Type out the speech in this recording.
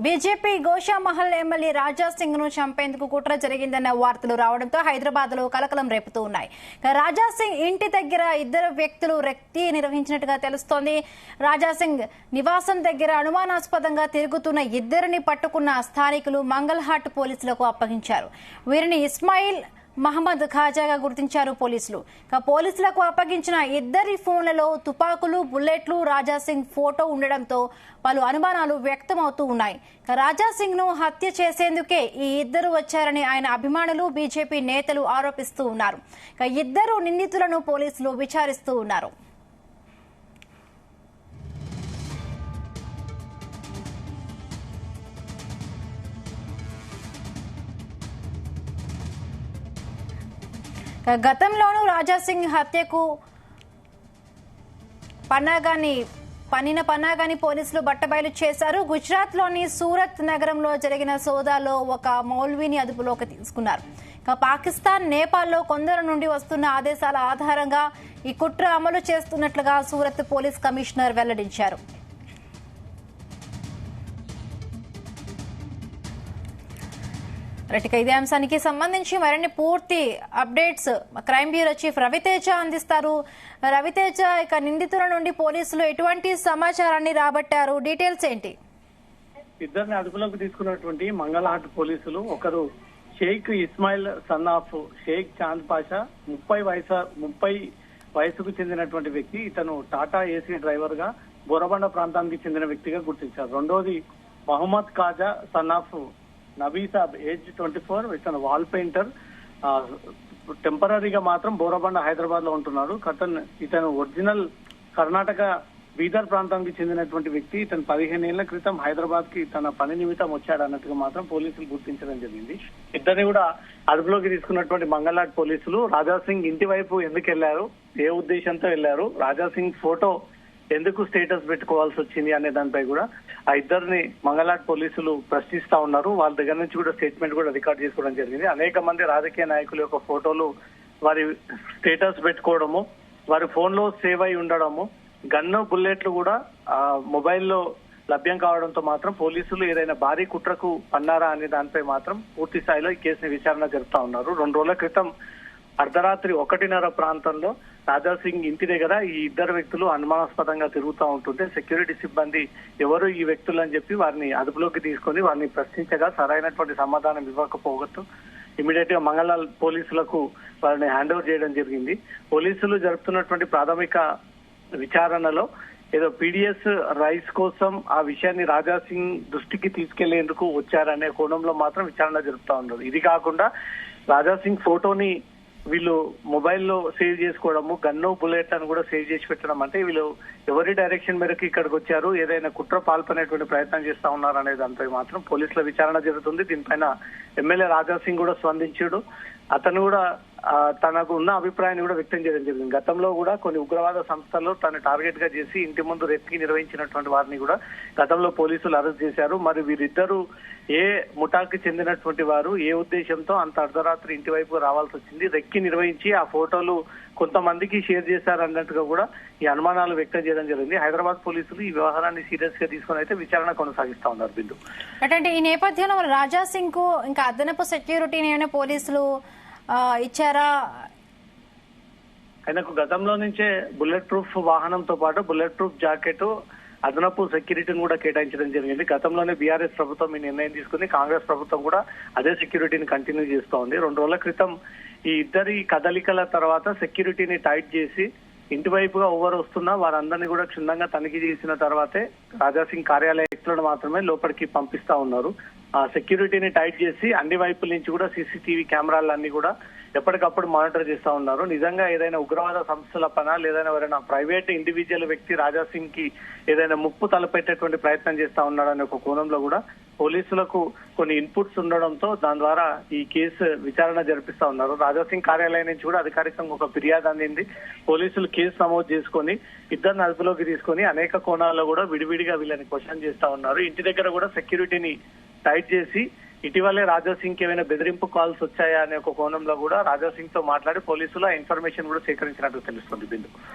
BJP Goshamahal MLA Raja Singh ను చంపేందుకు కుట్ర జరిగిందన్న వార్తలు రావడంతో హైదరాబాద్ లో కలకలం రేపుతూ ఉన్నాయి. రాజా సింగ్ ఇంటి దగ్గర ఇద్దరు వ్యక్తులు రెక్కి నిర్వహించినట్టుగా తెలుస్తోంది. రాజా సింగ్ నివాసం దగ్గర అనుమానాస్పదంగా తిరుగుతున్న ఇద్దరిని పట్టుకున్న స్థానికులు మంగళహాట్ పోలీసులకు అప్పగించారు. వీరిని ఇస్మాయిల్ మహమ్మద్ ఖాజాగా గుర్తించారు పోలీసులు. పోలీసులకు అప్పగించిన ఇద్దరి ఫోన్లలో తుపాకులు, బుల్లెట్లు, రాజా సింగ్ ఫోటో ఉండడంతో పలు అనుమానాలు వ్యక్తమవుతూ ఉన్నాయి. రాజా సింగ్ ను హత్య చేసేందుకే ఈ ఇద్దరు వచ్చారని ఆయన అభిమానులు, బీజేపీ నేతలు ఆరోపిస్తూ ఉన్నారు. ఇద్దరు నిందితులను పోలీసులు విచారిస్తూ ఉన్నారు. గతంలోనూ రాజా సింగ్ హత్యకు పన్నాగాని పోలీసులు బట్టబయలు చేశారు. గుజరాత్ లోని సూరత్ నగరంలో జరిగిన సోదాలో ఒక మౌల్వీని అదుపులోకి తీసుకున్నారు. పాకిస్తాన్, నేపాల్లో కొందరు నుండి వస్తున్న ఆదేశాల ఆధారంగా ఈ కుట్ర అమలు చేస్తున్నట్లుగా సూరత్ పోలీస్ కమిషనర్ వెల్లడించారు. ఇదే అంశానికి సంబంధించి మరిన్ని పూర్తి updates crime bureau chief Ravi Teja అందిస్తారు. రవితేజ, ఇక నిందితుల నుండి పోలీసులు ఎటువంటి సమాచారాన్ని రాబట్టారు? డీటెయిల్స్ ఏంటి? ఇద్దరిని అదుపులోకి తీసుకున్నటువంటి మంగళహాట్ పోలీసులు ఒకరు షేక్ ఇస్మాయిల్ సన్ ఆఫ్ షేక్ చాంద్ పాషా 30 వయసుకు చెందినటువంటి వ్యక్తి. ఇతను టాటా ఏసీ డ్రైవర్ గా బోరబండ ప్రాంతానికి చెందిన వ్యక్తిగా గుర్తించారు. రెండోది Mohammed Khaja son of Nabisab, age 24, ఇతను వాల్ పెయింటర్. టెంపరీగా మాత్రం బోరబండ హైదరాబాద్ లో ఉంటున్నాడు. ఇతను ఒరిజినల్ కర్ణాటక బీదర్ ప్రాంతానికి చెందినటువంటి వ్యక్తి. ఇతను 15 ఏళ్ల క్రితం హైదరాబాద్ కి తన పని నిమిత్తం వచ్చాడు అన్నట్టుగా మాత్రం పోలీసులు గుర్తించడం జరిగింది. ఇద్దరిని కూడా అదుపులోకి తీసుకున్నటువంటి మంగళహాట్ పోలీసులు రాజా సింగ్ ఇంటి వైపు ఎందుకు వెళ్లారు, ఏ ఉద్దేశంతో వెళ్లారు, రాజా సింగ్ ఫోటో ఎందుకు స్టేటస్ పెట్టుకోవాల్సి వచ్చింది అనే దానిపై కూడా ఆ ఇద్దరిని మంగళహాట్ పోలీసులు ప్రశ్నిస్తా ఉన్నారు. వాళ్ళ దగ్గర నుంచి కూడా స్టేట్మెంట్ కూడా రికార్డ్ చేసుకోవడం జరిగింది. అనేక మంది రాజకీయ నాయకుల యొక్క ఫోటోలు వారి స్టేటస్ పెట్టుకోవడము, వారి ఫోన్ లో సేవ్ అయి ఉండడము, గన్ను, బుల్లెట్లు కూడా మొబైల్లో లభ్యం కావడంతో మాత్రం పోలీసులు ఏదైనా భారీ కుట్రకు పన్నారా అనే దానిపై మాత్రం పూర్తి స్థాయిలో ఈ కేసుని విచారణ జరుపుతా ఉన్నారు. 2 రోజుల క్రితం అర్ధరాత్రి 1:30 ప్రాంతంలో రాజా సింగ్ ఇంటి దగ్గర ఈ ఇద్దరు వ్యక్తులు అనుమానాస్పదంగా తిరుగుతూ ఉంటుంటే సెక్యూరిటీ సిబ్బంది ఎవరు ఈ వ్యక్తులు అని చెప్పి వారిని అదుపులోకి తీసుకొని వారిని ప్రశ్నించగా సరైనటువంటి సమాధానం ఇవ్వకపోవచ్చు ఇమీడియట్ గా మంగళహాట్ పోలీసులకు వారిని హ్యాండ్ ఓవర్ చేయడం జరిగింది. పోలీసులు జరుపుతున్నటువంటి ప్రాథమిక విచారణలో ఏదో పీడిఎస్ రైస్ కోసం ఆ విషయాన్ని రాజా సింగ్ దృష్టికి తీసుకెళ్లేందుకు వచ్చారనే కోణంలో మాత్రం విచారణ జరుపుతా ఉన్నారు. ఇది కాకుండా రాజా సింగ్ ఫోటోని వీళ్ళు మొబైల్లో సేవ్ చేసుకోవడము, గన్ను, బుల్లెట్ అని కూడా సేవ్ చేసి పెట్టడం, అంటే వీళ్ళు ఎవరి డైరెక్షన్ మేరకు ఇక్కడికి వచ్చారు, ఏదైనా కుట్ర పాల్పనేటువంటి ప్రయత్నం చేస్తా ఉన్నారు అనే దానిపై మాత్రం పోలీసుల విచారణ జరుగుతుంది. దీనిపైన ఎమ్మెల్యే రాజా సింగ్ కూడా స్పందించాడు. అతను కూడా తనకు ఉన్న అభిప్రాయాన్ని కూడా వ్యక్తం చేయడం జరిగింది. గతంలో కూడా కొన్ని ఉగ్రవాద సంస్థల్లో తను టార్గెట్ గా చేసి ఇంటి ముందు రెక్కి నిర్వహించినటువంటి వారిని కూడా గతంలో పోలీసులు అరెస్ట్ చేశారు. మరి వీరిద్దరూ ఏ ముఠాకి చెందినటువంటి వారు, ఏ ఉద్దేశంతో అంత అర్ధరాత్రి ఇంటి వైపు రావాల్సి వచ్చింది, రెక్కి నిర్వహించి ఆ ఫోటోలు కొంతమందికి షేర్ చేశారన్నట్టుగా కూడా ఈ అనుమానాలు వ్యక్తం చేయడం జరిగింది. హైదరాబాద్ పోలీసులు ఈ వ్యవహారాన్ని సీరియస్ గా తీసుకుని అయితే విచారణ కొనసాగిస్తా ఉన్నారు. బిందు, అంటే ఈ నేపథ్యంలో రాజా సింగ్ కు ఇంకా అదనపు సెక్యూరిటీని ఏమైనా పోలీసులు ఇచ్చారా? ఆయనకు గతంలో నుంచే బుల్లెట్ ప్రూఫ్ వాహనంతో పాటు బుల్లెట్ ప్రూఫ్ జాకెట్, అదనపు సెక్యూరిటీని కూడా కేటాయించడం జరిగింది. గతంలోనే బీఆర్ఎస్ ప్రభుత్వం ఈ నిర్ణయం తీసుకుని కాంగ్రెస్ ప్రభుత్వం కూడా అదే సెక్యూరిటీని కంటిన్యూ చేస్తూ ఉంది. 2 రోజుల క్రితం ఈ ఇద్దరి కదలికల తర్వాత సెక్యూరిటీని టైట్ చేసి ఇంటి వైపుగా ఎవరు వస్తున్నా వారందరినీ కూడా క్షుణ్ణంగా తనిఖీ చేసిన తర్వాతే రాజా సింగ్ కార్యాలయాలను మాత్రమే లోపలికి పంపిస్తా ఉన్నారు. ఆ సెక్యూరిటీని టైట్ చేసి అన్ని వైపుల నుంచి కూడా సీసీటీవీ కెమెరాలన్నీ కూడా ఎప్పటికప్పుడు మానిటర్ చేస్తా ఉన్నారు. నిజంగా ఏదైనా ఉగ్రవాద సంస్థల పనా, లేదైనా ఎవరైనా ప్రైవేట్ ఇండివిజువల్ వ్యక్తి రాజా సింగ్ కి ఏదైనా ముప్పు తలపెట్టేటువంటి ప్రయత్నం చేస్తా ఉన్నాడనే ఒక కోణంలో కూడా పోలీసులకు కొన్ని ఇన్పుట్స్ ఉండడంతో దాని ద్వారా ఈ కేసు విచారణ జరిపిస్తా ఉన్నారు. రాజా సింగ్ కార్యాలయం నుంచి కూడా అధికారికంగా ఒక ఫిర్యాదు అందింది. పోలీసులు కేసు నమోదు చేసుకొని ఇద్దరిని అదుపులోకి తీసుకొని అనేక కోణాల్లో కూడా విడివిడిగా వీళ్ళని క్వశ్చన్ చేస్తా ఉన్నారు. ఇంటి దగ్గర కూడా సెక్యూరిటీని టైట్ చేసి ఇటీవలే రాజా సింగ్ కి ఏమైనా బెదిరింపు కాల్స్ వచ్చాయా అనే ఒక కోణంలో కూడా రాజా సింగ్ తో మాట్లాడి పోలీసులు ఆ ఇన్ఫర్మేషన్ కూడా సేకరించినట్టు తెలుస్తుంది. బిందు.